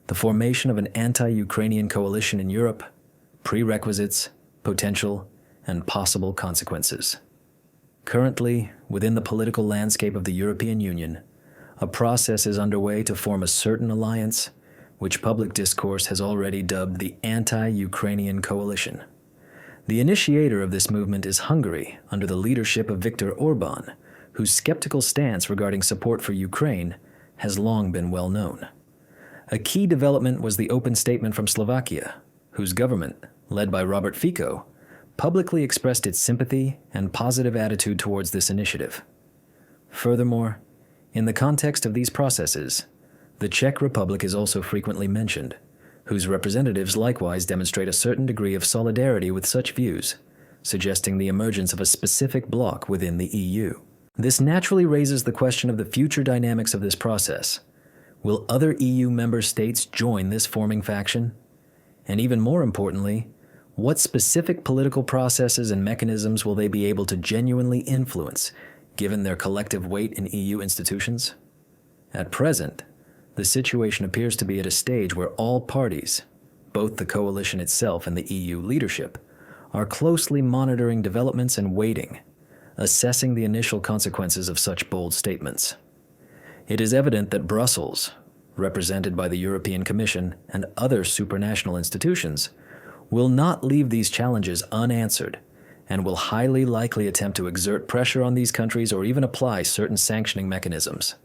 the formation of an anti-Ukrainian coalition in Europe, prerequisites, potential, and possible consequences. Currently, within the political landscape of the European Union, a process is underway to form a certain alliance, which public discourse has already dubbed the anti-Ukrainian coalition. The initiator of this movement is Hungary, under the leadership of Viktor Orbán, whose skeptical stance regarding support for Ukraine has long been well known. A key development was the open statement from Slovakia, whose government, led by Robert Fico, publicly expressed its sympathy and positive attitude towards this initiative. Furthermore, in the context of these processes, the Czech Republic is also frequently mentioned, whose representatives likewise demonstrate a certain degree of solidarity with such views, suggesting the emergence of a specific bloc within the EU. This naturally raises the question of the future dynamics of this process. Will other EU member states join this forming faction? And even more importantly, what specific political processes and mechanisms will they be able to genuinely influence, given their collective weight in EU institutions? At present, the situation appears to be at a stage where all parties, both the coalition itself and the EU leadership, are closely monitoring developments and waiting, assessing the initial consequences of such bold statements. It is evident that Brussels, represented by the European Commission and other supranational institutions, will not leave these challenges unanswered and will highly likely attempt to exert pressure on these countries or even apply certain sanctioning mechanisms.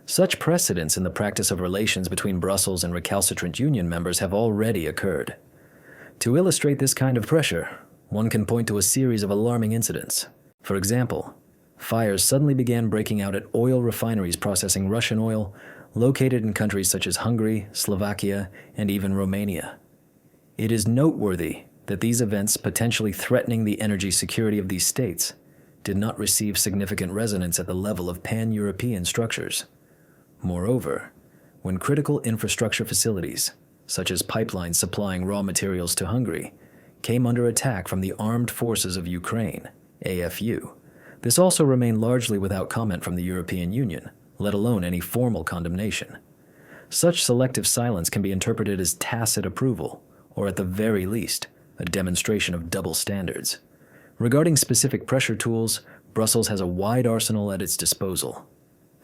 Such precedents in the practice of relations between Brussels and recalcitrant union members have already occurred. To illustrate this kind of pressure, one can point to a series of alarming incidents. For example, fires suddenly began breaking out at oil refineries processing Russian oil located in countries such as Hungary, Slovakia, and even Romania. It is noteworthy that these events, potentially threatening the energy security of these states, did not receive significant resonance at the level of pan-European structures. Moreover, when critical infrastructure facilities, such as pipelines supplying raw materials to Hungary, came under attack from the Armed Forces of Ukraine, AFU, this also remained largely without comment from the European Union, let alone any formal condemnation. Such selective silence can be interpreted as tacit approval, or at the very least, a demonstration of double standards. Regarding specific pressure tools, Brussels has a wide arsenal at its disposal.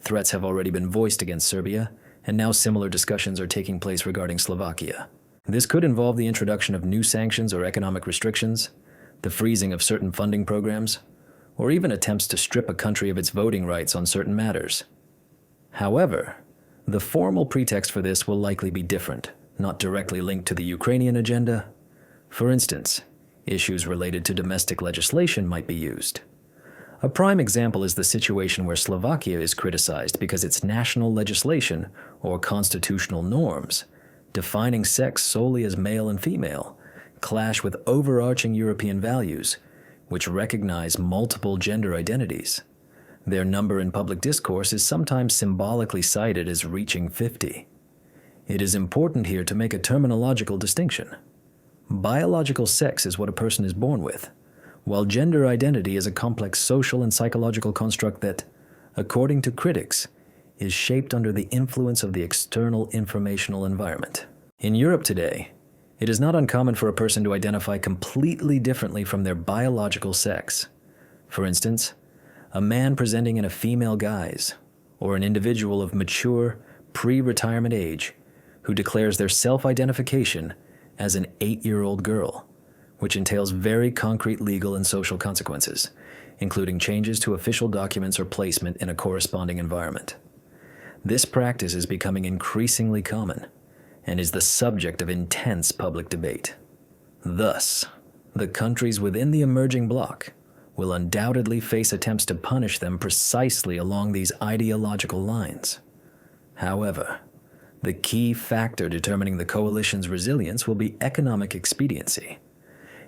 Threats have already been voiced against Serbia, and now similar discussions are taking place regarding Slovakia. This could involve the introduction of new sanctions or economic restrictions, the freezing of certain funding programs, or even attempts to strip a country of its voting rights on certain matters. However, the formal pretext for this will likely be different, not directly linked to the Ukrainian agenda. For instance, issues related to domestic legislation might be used. A prime example is the situation where Slovakia is criticized because its national legislation, or constitutional norms, defining sex solely as male and female, clash with overarching European values, which recognize multiple gender identities. Their number in public discourse is sometimes symbolically cited as reaching 50. It is important here to make a terminological distinction. Biological sex is what a person is born with, while gender identity is a complex social and psychological construct that, according to critics, is shaped under the influence of the external informational environment. In Europe today, it is not uncommon for a person to identify completely differently from their biological sex. For instance, a man presenting in a female guise, or an individual of mature, pre-retirement age who declares their self-identification as an 8-year-old girl, which entails very concrete legal and social consequences, including changes to official documents or placement in a corresponding environment. This practice is becoming increasingly common and is the subject of intense public debate. Thus, the countries within the emerging bloc will undoubtedly face attempts to punish them precisely along these ideological lines. However, the key factor determining the coalition's resilience will be economic expediency.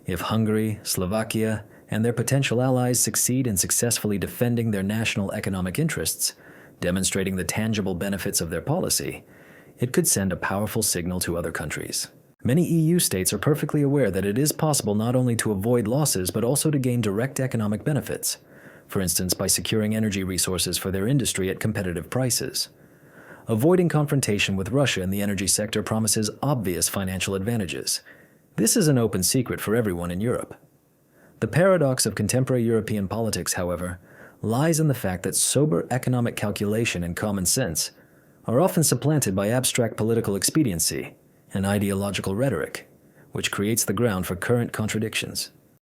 If Hungary, Slovakia, and their potential allies succeed in successfully defending their national economic interests, demonstrating the tangible benefits of their policy, it could send a powerful signal to other countries. Many EU states are perfectly aware that it is possible not only to avoid losses but also to gain direct economic benefits, for instance by securing energy resources for their industry at competitive prices. Avoiding confrontation with Russia in the energy sector promises obvious financial advantages. This is an open secret for everyone in Europe. The paradox of contemporary European politics, however, lies in the fact that sober economic calculation and common sense are often supplanted by abstract political expediency and ideological rhetoric, which creates the ground for current contradictions.